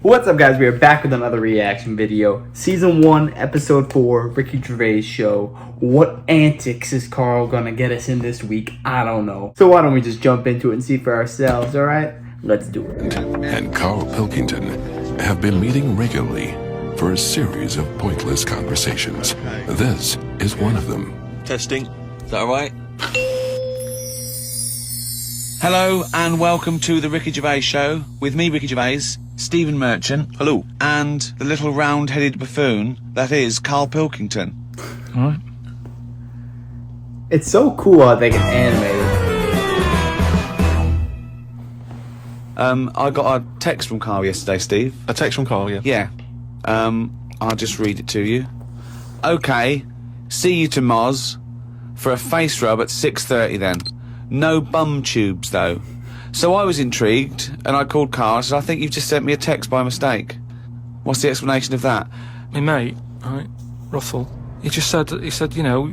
What's up, guys? We are back with another reaction video. Season 1, Episode 4, Ricky Gervais Show. What antics is Karl gonna get us in this week? I don't know. So why don't we just jump into it and see for ourselves, alright? Let's do it. And Karl Pilkington have been meeting regularly for a series of pointless conversations. This is one of them. Testing. Is that alright? Hello and welcome to the Ricky Gervais Show with me, Ricky Gervais, Stephen Merchant. Hello. And the little round-headed buffoon that is Karl Pilkington. Alright. It's so cool how they can animate it. I got a text from Karl yesterday, Steve. A text from Karl, yeah. Yeah. I'll just read it to you. Okay, see you to Moz for a face rub at 6:30 then. No bum tubes, though. So I was intrigued, and I called Karl and said, I think you've just sent me a text by mistake. What's the explanation of that? My mate, right, Russell, he said, you know,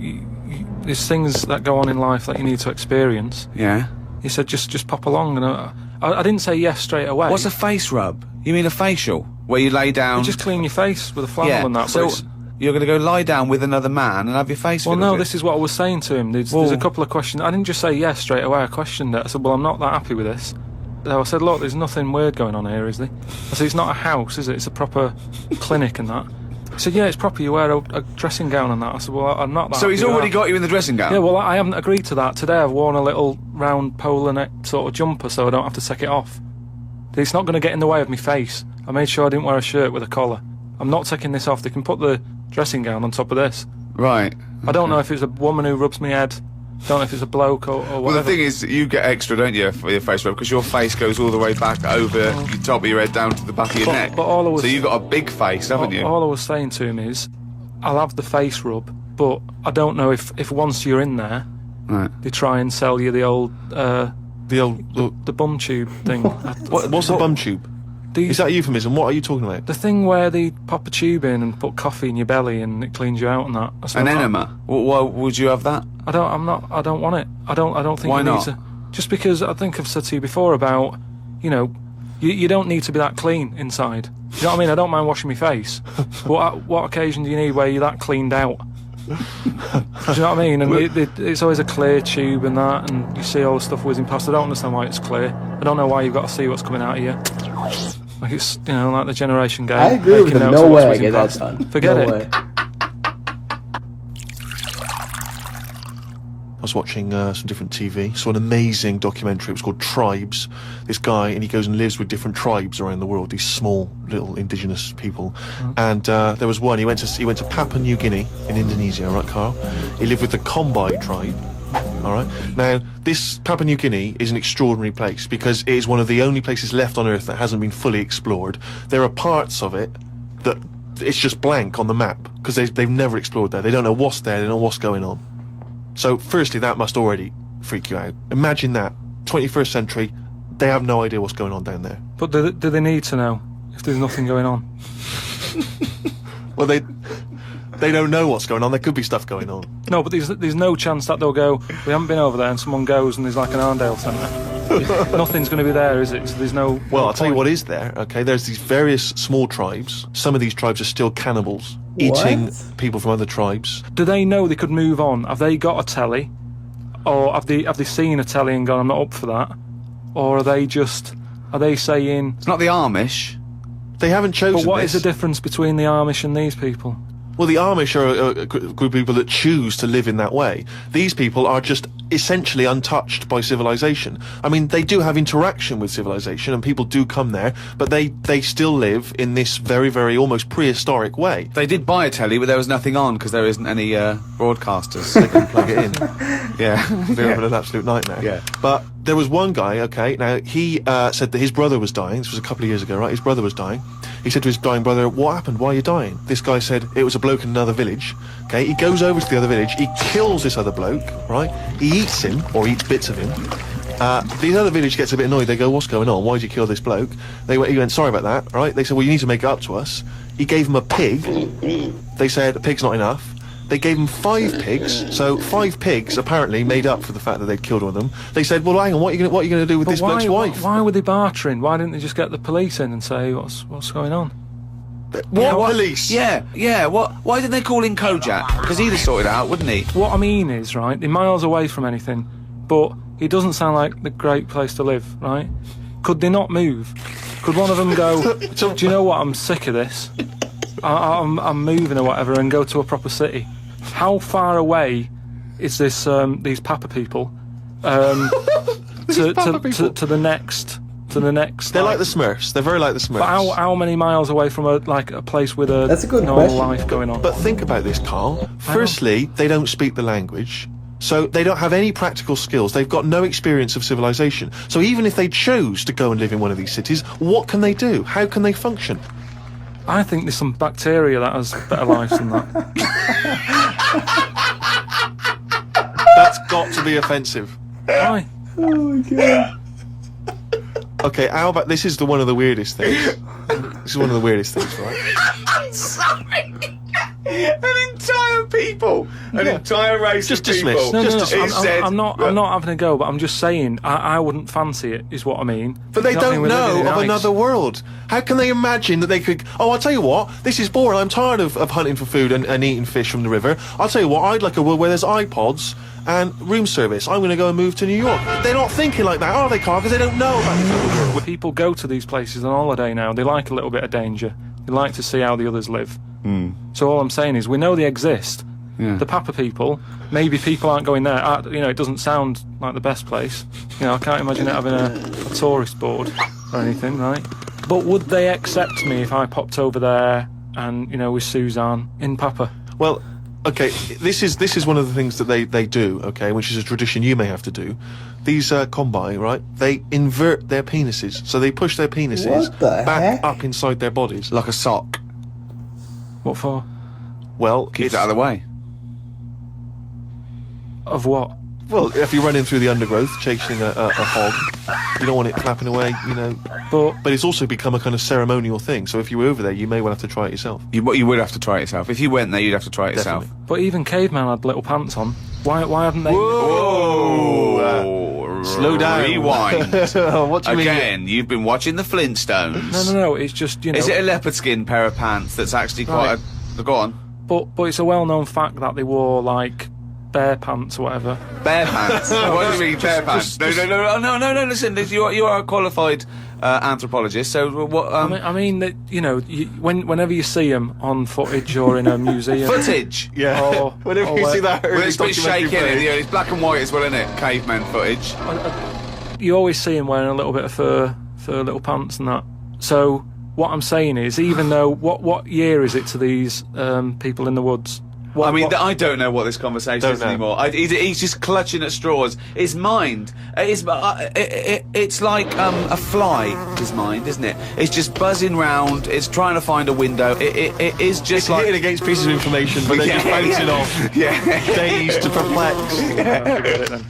there's things that go on in life that you need to experience. Yeah? He said, just pop along, and I didn't say yes straight away. What's a face rub? You mean a facial? Where you lay down... You just clean your face with a flannel and that. So you're going to go lie down with another man and have your face Well, no, this is what I was saying to him. There's a couple of questions. I didn't just say yes straight away. I questioned it. I said, well, I'm not that happy with this. So I said, look, there's nothing weird going on here, is there? I said, it's not a house, is it? It's a proper clinic and that. He said, yeah, it's proper. You wear a dressing gown and that. I said, well, I'm not that So he's already got you in the dressing gown? Yeah, well, I haven't agreed to that. Today I've worn a little round polar neck sort of jumper so I don't have to take it off. It's not going to get in the way of my face. I made sure I didn't wear a shirt with a collar. I'm not taking this off. They can put the dressing gown on top of this. Right. I don't know if it's a woman who rubs my head. Don't know if it's a bloke or whatever. Well, the thing is, you get extra, don't you, for your face rub, because your face goes all the way back over the top of your head down to the back of your neck. But all I was, so you've got a big face, haven't you? All I was saying to him is, I'll have the face rub, but I don't know if once you're in there, right, they try and sell you the old... the bum tube thing. What's a bum tube? Is that a euphemism? What are you talking about? The thing where they pop a tube in and put coffee in your belly and it cleans you out and that. An enema? Why would you have that? I don't want it. I don't think Why you not? need to. Just because I think I've said to you before about, you know, you don't need to be that clean inside. Do you know what I mean? I don't mind washing my face. But at what occasion do you need where you're that cleaned out? Do you know what I mean? And it's always a clear tube and that, and you see all the stuff whizzing past. I don't understand why it's clear. I don't know why you've got to see what's coming out of you. Like it's, you know, like the generation game. I agree with him. No way I get that done. Forget it. Way. I was watching some different TV, saw an amazing documentary. It was called Tribes. This guy, and he goes and lives with different tribes around the world, these small little indigenous people. And there was one, he went to Papua New Guinea in Indonesia, right, Karl? He lived with the Kombai tribe. Alright, now this Papua New Guinea is an extraordinary place because it is one of the only places left on Earth that hasn't been fully explored. There are parts of it that it's just blank on the map because they've never explored there. They don't know what's there, they don't know what's going on. So firstly, that must already freak you out. Imagine that, 21st century, they have no idea what's going on down there. But do they need to know if there's nothing going on? Well, they don't know what's going on. There could be stuff going on. No, but there's no chance that they'll go, we haven't been over there, and someone goes and there's like an Arndale centre. Nothing's going to be there, is it? So there's no... Well, I'll tell you what is there, okay? There's these various small tribes. Some of these tribes are still cannibals, eating people from other tribes. Do they know they could move on? Have they got a telly? Or have they seen a telly and gone, I'm not up for that? Or are they saying... It's not the Amish. They haven't chosen But what is the difference between the Amish and these people? Well, the Amish are a group of people that choose to live in that way. These people are just essentially untouched by civilization. I mean, they do have interaction with civilization and people do come there, but they still live in this very, very almost prehistoric way. They did buy a telly, but there was nothing on because there isn't any broadcasters. They can plug it in. Yeah. They're having an absolute nightmare. Yeah. But there was one guy, okay, now he said that his brother was dying. This was a couple of years ago, right? His brother was dying. He said to his dying brother, what happened? Why are you dying? This guy said, it was a bloke in another village. Okay, he goes over to the other village, he kills this other bloke, right? He eats him, or eats bits of him. The other village gets a bit annoyed. They go, what's going on? Why did you kill this bloke? He went, sorry about that, right? They said, well, you need to make it up to us. He gave him a pig. They said, a pig's not enough. They gave them 5 pigs, so 5 pigs apparently made up for the fact that they'd killed one of them. They said, well, hang on, what are you going to do with this bloke's wife? Why were they bartering? Why didn't they just get the police in and say, what's going on? What police? Yeah. Why didn't they call in Kojak? Because he'd have sorted it out, wouldn't he? What I mean is, right, they're miles away from anything, but it doesn't sound like the great place to live, right? Could they not move? Could one of them go, do you know what, I'm sick of this. I'm moving or whatever, and go to a proper city. How far away is this these Papa people to the next? They're like the Smurfs. They're very like the Smurfs. But how many miles away from a place with a That's a good normal question. life going on? But think about this, Karl. Firstly, they don't speak the language, so they don't have any practical skills. They've got no experience of civilization. So even if they chose to go and live in one of these cities, what can they do? How can they function? I think there's some bacteria that has better lives than that. That's got to be offensive. Why? Oh my god. Okay, how about this is one of the weirdest things. This is one of the weirdest things, right? I'm sorry. An entire people, an entire race Just of people. dismiss. No, Just dismiss. I'm not having a go, but I'm just saying I wouldn't fancy it, is what I mean. But they You know what I don't mean? We're know living in of ice. another world. How can they imagine that they could... Oh, I'll tell you what, this is boring. I'm tired of hunting for food and eating fish from the river. I'll tell you what, I'd like a world where there's iPods and room service. I'm going to go and move to New York. They're not thinking like that, are they, Karl? Because they don't know about this other world. People go to these places on holiday now. They like a little bit of danger. They like to see how the others live. So all I'm saying is, we know they exist. Yeah. The Papa people, maybe people aren't going there. It doesn't sound like the best place. I can't imagine it having a tourist board or anything, right? But would they accept me if I popped over there and, with Suzanne in Papa? Well, okay, this is one of the things that they do, okay, which is a tradition you may have to do. These combine, right, they invert their penises. So they push their penises What the back heck? up inside their bodies. Like a sock. What for? Well, Keeps it out of the way. Of what? Well, if you're running through the undergrowth chasing a hog, you don't want it flapping away, But it's also become a kind of ceremonial thing. So if you were over there, you may well have to try it yourself. You would have to try it yourself. If you went there, you'd have to try it yourself. Definitely. But even caveman had little pants on. Why haven't they? Whoa! Slow down. Rewind. What do you mean? Again, you've been watching the Flintstones. No. It's just Is it a leopard skin pair of pants that's actually quite a... Go on. But it's a well-known fact that they wore like bear pants or whatever. Bare pants. What do you mean, bare pants? No. Listen, you are a qualified anthropologist. So what? I mean that whenever you see them on footage or in a museum, footage. Yeah. Or- Whenever or you see where- that Well, it's a bit documentary shaky, footage. yeah, it's black and white as well, isn't it? Caveman footage. you always see them wearing a little bit of fur little pants and that. So what I'm saying is, even though what year is it to these people in the woods? I don't know what this conversation is Don't know. anymore. He's just clutching at straws. His mind, it's like a fly. His mind, isn't it? It's just buzzing round. It's trying to find a window. It is just It's like hitting against pieces of information, but then just bouncing off. Yeah. Dazed to perplexed. Forget it then.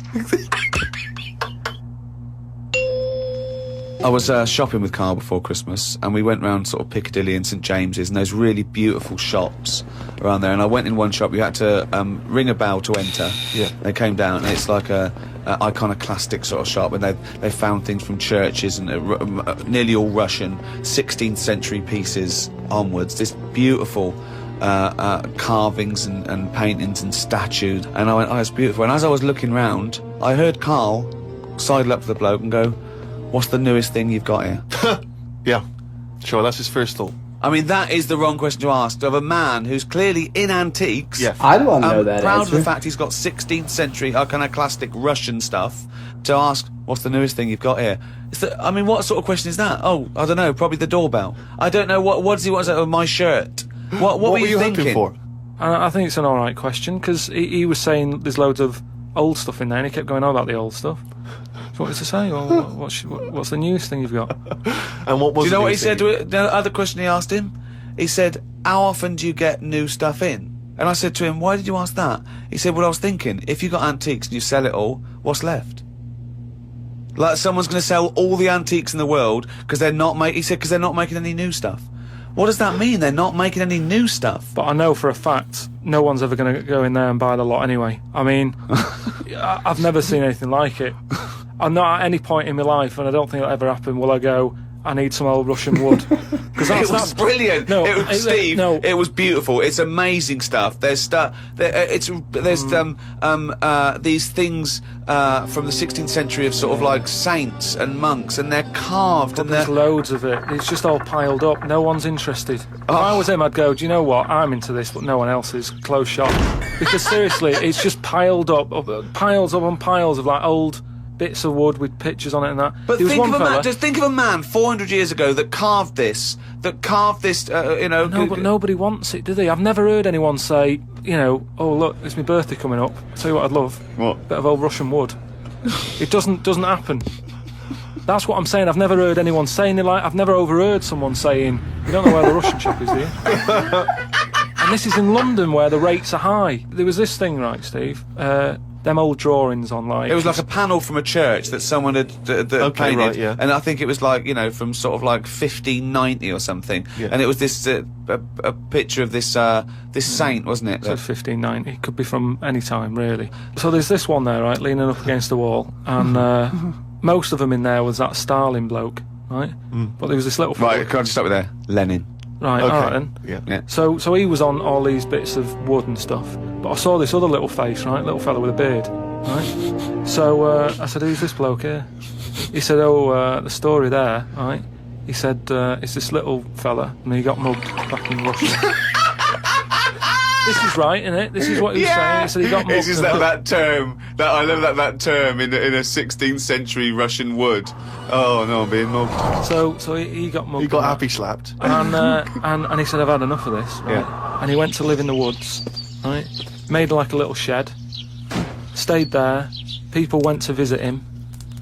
I was shopping with Karl before Christmas, and we went round sort of Piccadilly and St James's, and those really beautiful shops around there. And I went in one shop. You had to ring a bell to enter. Yeah. They came down, and it's like a iconoclastic sort of shop, and they found things from churches and nearly all Russian 16th century pieces onwards. This beautiful carvings and paintings and statues. And I went, oh, it's beautiful. And as I was looking round, I heard Karl sidle up to the bloke and go, "What's the newest thing you've got here?" Yeah, sure, that's his first thought. I mean, that is the wrong question to ask of a man who's clearly in antiques. Yeah. I don't want to know that proud answer. of the fact he's got 16th century iconoclastic Russian stuff, to ask, "What's the newest thing you've got here?" What sort of question is that? Oh, I don't know, probably the doorbell. I don't know, what does he want to say? Oh, my shirt. What were you thinking? hoping for? I think it's an alright question, because he was saying there's loads of old stuff in there, and he kept going on about the old stuff. So what was to say? Or what's the newest thing you've got? And what was Do you know the what he news said thing? to it? The other question he asked him? He said, "How often do you get new stuff in?" And I said to him, "Why did you ask that?" He said, "Well, I was thinking, if you got antiques and you sell it all, what's left?" Like someone's going to sell all the antiques in the world because they're not making. He said, because they're not making any new stuff. What does that mean? They're not making any new stuff. But I know for a fact no one's ever going to go in there and buy the lot anyway. I mean, I've never seen anything like it. I'm not at any point in my life, and I don't think it'll ever happen, will I go, I need some old Russian wood. Because It was brilliant. No, it was, Steve. no. It was beautiful. It's amazing stuff. There's stuff. There's these things from the 16th century of sort of like saints and monks, and they're carved and There's they're. loads of it. It's just all piled up. No one's interested. If I was him, I'd go, do you know what? I'm into this, but no one else is. Close shop. Because seriously, it's just piled up, piles on piles of like old bits of wood with pictures on it and that. But There was think one of a man. fella- Just think of a man 400 years ago that carved this. No, but nobody wants it, do they? I've never heard anyone say, oh look, it's my birthday coming up. I'll tell you what I'd love. What? Bit of old Russian wood. It doesn't happen. That's what I'm saying. I've never heard anyone saying it like. I've never overheard someone saying, you don't know where the Russian shop is, do you? And this is in London where the rates are high. There was this thing, right, Steve? Them old drawings on like. It was like a panel from a church that someone had painted, right, yeah. and I think it was like from sort of like 1590 or something. Yeah. And it was this a picture of this saint, wasn't it? So 1590. It could be from any time, really. So there's this one there, right, leaning up against the wall, and most of them in there was that Stalin bloke, right? But there was this little. Right, can I just start with there? Lenin. Right, Okay. all right then. Yeah. So he was on all these bits of wood and stuff, but I saw this other little face, right, little fella with a beard, right? So I said, who's this bloke here? He said, the story there, right? He said, it's this little fella, and he got mugged back in Russia. This is right, isn't it? This is what he was saying. He said he got mugged. It's just that term that I love that term in a 16th century Russian wood. Oh no, I'm being mugged. So he got mugged. He got and that. happy slapped. And he said, I've had enough of this, right? Yeah. And he went to live in the woods, right? Made like a little shed, stayed there. People went to visit him,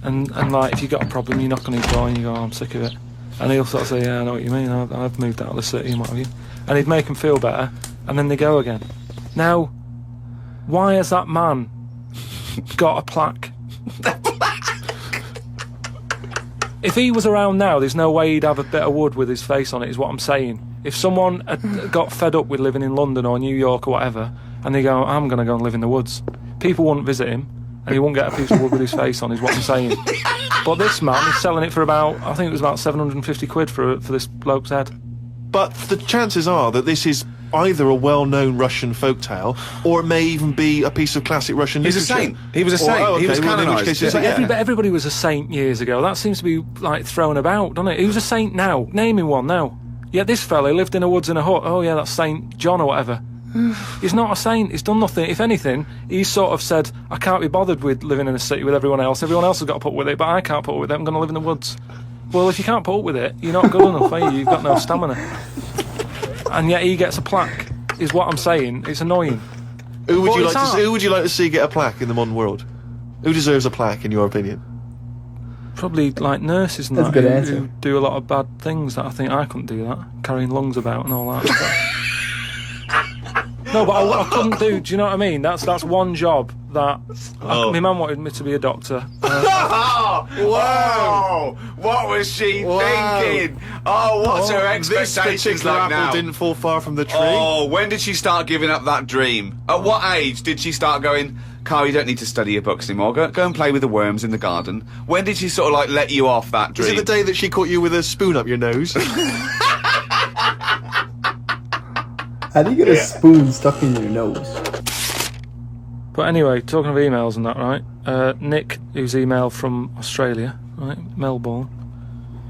and like if you got a problem, you knock on his door and you go, I'm sick of it. And he'll sort of say, yeah, I know what you mean. I've moved out of the city and what have you. And he'd make them feel better, and then they go again. Now, why has that man got a plaque? If he was around now, there's no way he'd have a bit of wood with his face on it, is what I'm saying. If someone had got fed up with living in London or New York or whatever, and they go, I'm going to go and live in the woods, people wouldn't visit him, and he wouldn't get a piece of wood with his face on, is what I'm saying. But this man is selling it for about, I think it was about 750 quid for this bloke's head. But the chances are that this is either a well-known Russian folktale, or it may even be a piece of classic Russian He's a literature. saint. He was a saint. He was well, in which canonised. case it's- Yeah. Everybody was a saint years ago. That seems to be like thrown about, doesn't it? Who's a saint now? Name him one now. Yeah, this fella lived in the woods in a hut. Oh yeah, that's Saint John or whatever. He's not a saint. He's done nothing. If anything, he's sort of said, I can't be bothered with living in a city with everyone else. Everyone else has got to put up with it, but I can't put up with it. I'm going to live in the woods. Well, if you can't put up with it, you're not good enough, are you? You've got no stamina. And yet he gets a plaque, is what I'm saying. It's annoying. Who would But you it's like to? art. Who would you like to see get a plaque in the modern world? Who deserves a plaque, in your opinion? Probably like nurses and That's that a good who answer. do a lot of bad things that I think I couldn't do that. Carrying lungs about and all that. No, but I couldn't do you know what I mean? That's one job that my mum wanted me to be a doctor. Oh, whoa! What was she Wow. thinking? Oh, what's her This expectations particular like apple now? didn't fall far from the tree. Oh, when did she start giving up that dream? At what age did she start going, Karl, you don't need to study your books anymore. Go and play with the worms in the garden. When did she sort of like let you off that Is dream? it the day that she caught you with a spoon up your nose? How do you get a spoon stuck in your nose? But anyway, talking of emails and that, right? Nick, who's emailed from Australia, right, Melbourne,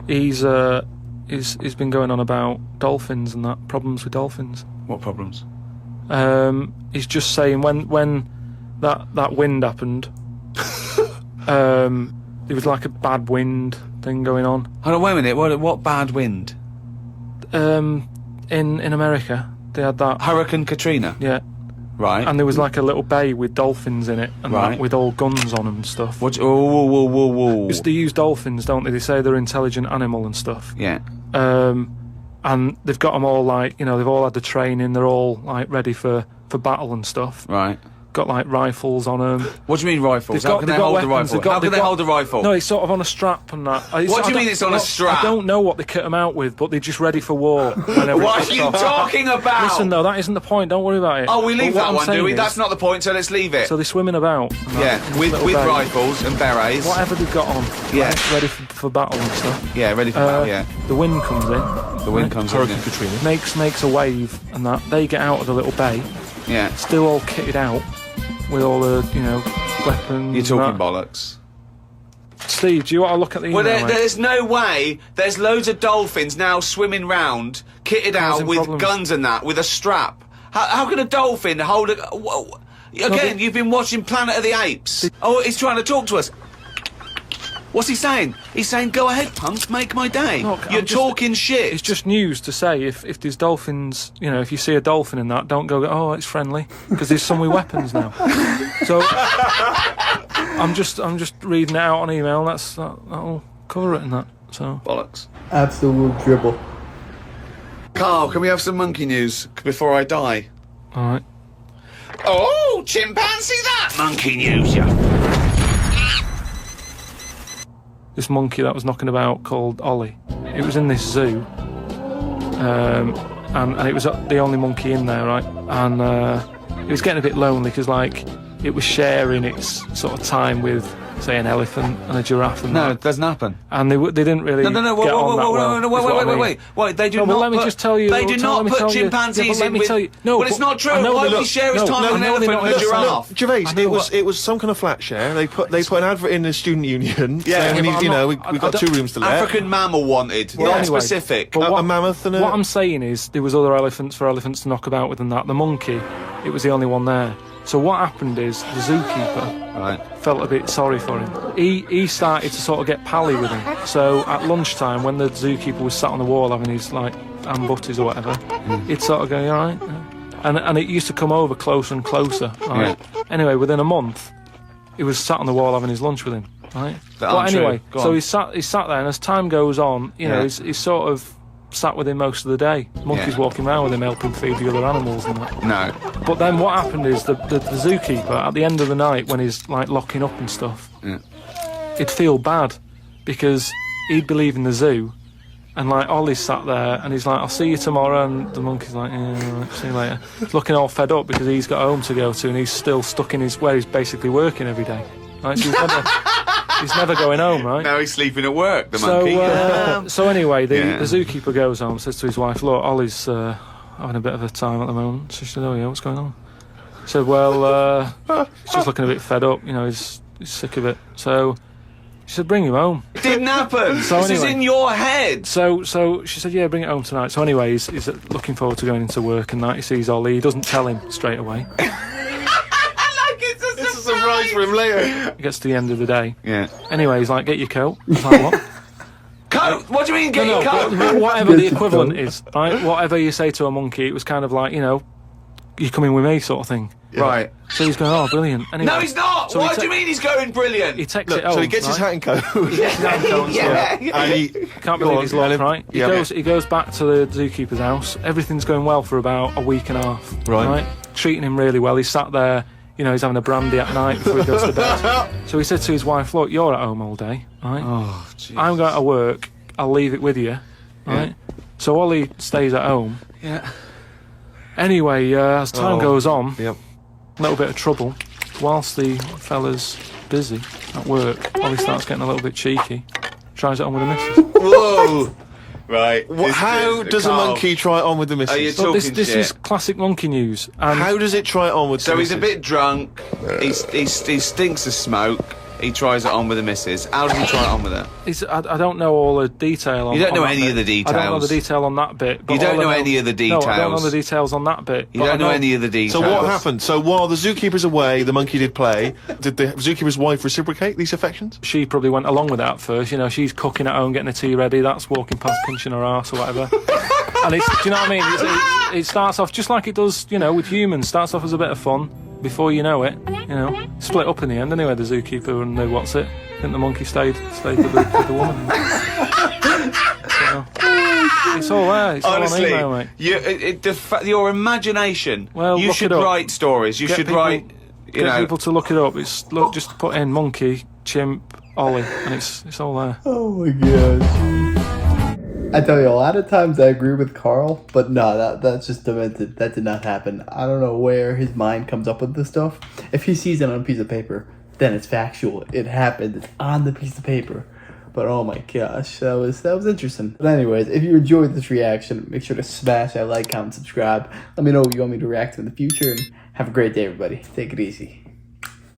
he's been going on about dolphins and that, problems with dolphins. What problems? He's just saying when that wind happened, there was like a bad wind thing going on. Hold on, wait a minute. What bad wind? In America, they had that. Hurricane Katrina. Yeah. Right. And there was like a little bay with dolphins in it, and Right. that, with all guns on them and stuff. What? Whoa. Because they use dolphins, don't they? They say they're an intelligent animal and stuff. Yeah. And they've got them all like, they've all had the training. They're all like ready for battle and stuff. Right. got like rifles on them. What do you mean rifles? How can they hold the rifle? How can they hold the rifle? No, it's sort of on a strap and that. What do you mean it's on a strap? I don't know what they kit them out with, but they're just ready for war. What are you talking about? Listen, though, that isn't the point. Don't worry about it. Oh, we leave that one, do we? That's not the point, so let's leave it. So they're swimming about. Yeah, with rifles and berets. Whatever they've got on. Yeah. Right, ready for battle and stuff. Yeah, ready for battle, yeah. The wind comes in. The wind comes in. Hurricane Katrina. Makes a wave and that. They get out of the little bay. Yeah. Still all kitted out with all the, weapons. You're talking bollocks. Steve, do you want to look at the email, Well, there's no way. There's loads of dolphins now swimming round, kitted out with guns and that, with a strap. How can a dolphin hold a... Again, you've been watching Planet of the Apes. Oh, he's trying to talk to us. What's he saying? He's saying, go ahead, punk, make my day. Look, You're talking shit. It's just news to say if there's dolphins, if you see a dolphin in that, don't go, oh, it's friendly, because there's some with weapons now. So I'm just reading it out on email. That'll cover it in that. So bollocks. Absolute dribble. Karl, can we have some monkey news before I die? All right. Oh, chimpanzee that monkey news, yeah. This monkey that was knocking about called Ollie. It was in this zoo, and it was the only monkey in there, right? And it was getting a bit lonely because, it was sharing its sort of time with, say, an elephant and a giraffe. And it doesn't happen. And they didn't really get on that well. Wait, they do not. Well, let me just tell you. They do not put chimpanzees in with. No, but it's not true. Why would he share his time with an elephant and a giraffe? Gervais, it was some kind of flat share. They put an advert in the student union. Yeah, we've got 2 rooms to let. African mammal wanted, not specific. A mammoth and a... What I'm saying is there was other elephants for elephants to knock about with than that. The monkey, it was the only one there. So what happened is the zookeeper felt a bit sorry for him. He started to sort of get pally with him. So at lunchtime, when the zookeeper was sat on the wall having his ham butties or whatever, he'd sort of go, "You all right?" And it used to come over closer and closer. Right? Yeah. Anyway, within a month, he was sat on the wall having his lunch with him. Right. But anyway, so he sat there, and as time goes on, he's sort of sat with him most of the day. Monkeys walking around with him, helping feed the other animals and that. No. But then what happened is the zookeeper, at the end of the night, when he's locking up and stuff, he'd feel bad because he'd be leaving the zoo, and Ollie's sat there, and he's like, "I'll see you tomorrow," and the monkey's like, "Yeah, right, see you later." He's looking all fed up because he's got home to go to, and he's still stuck in where he's basically working every day. Right, so he's never going home, right? Now he's sleeping at work, the monkey. So anyway, the zookeeper goes home, says to his wife, "Look, Ollie's having a bit of a time at the moment." So she said, "Oh yeah, what's going on?" He said, "Well, he's just looking a bit fed up, he's sick of it." So she said, "Bring him home." It didn't happen. So this is in your head. So she said, "Yeah, bring it home tonight." So anyway, he's looking forward to going into work, and that he sees Ollie. He doesn't tell him straight away. It's a surprise for him later. He gets to the end of the day. Yeah. Anyway, he's like, "Get your coat." He's like, "What?" Coat? What do you mean, get your coat? Whatever the equivalent is, right? Whatever you say to a monkey, it was kind of like, "You coming with me," sort of thing. Yeah. Right. So he's going, "Oh, brilliant." Anyway, no, he's not. So what do you mean he's going brilliant? He takes it home. So he gets his hat and coat. And he can't believe he's locked, right? He goes back to the zookeeper's house. Everything's going well for about a week and a half. Right. Treating him really well. He's sat there. He's having a brandy at night before he goes to bed. So he said to his wife, "Look, you're at home all day, right? Oh, Jesus. I'm going to work. I'll leave it with you, right?" Yeah. So Ollie stays at home. Yeah. Anyway, as time goes on, Yep. a little bit of trouble. Whilst the fella's busy at work, Ollie starts getting a little bit cheeky. Tries it on with the missus. Whoa! Right. How does a monkey try it on with the missus? Are you talking this shit? is classic monkey news. And How does it try it on with the So missus? he's a bit drunk. He stinks of smoke. He tries it on with the missus. How does he try it on with her? I don't know all the detail on You don't know on that any of bit. the I don't know the details. detail on that bit. But You don't all I know any of the No, I don't know details. the details on that bit. You but don't I know any of the details. So what happened? So while the zookeeper's away, the monkey did play. Did the zookeeper's wife reciprocate these affections? She probably went along with that at first. She's cooking at home, getting the tea ready. That's walking past, pinching her arse or whatever. And do you know what I mean? It starts off just like it does, with humans. Starts off as a bit of fun. Before you know it, split up in the end. Anyway, the zookeeper and the what's it? I think the monkey stayed with the woman. So, it's all there. It's Honestly, all on email, mate. your imagination. Well, you look should it up. write stories. You Get should people- write. you Get know. people to look it up. Just put in monkey, chimp, Ollie, and it's all there. Oh my gosh. I tell you, a lot of times I agree with Karl, but no, that's just demented. That did not happen. I don't know where his mind comes up with this stuff. If he sees it on a piece of paper, then it's factual. It happened. It's on the piece of paper. But oh my gosh, that was interesting. But anyways, if you enjoyed this reaction, make sure to smash that like, comment, subscribe. Let me know what you want me to react to in the future, and have a great day, everybody. Take it easy.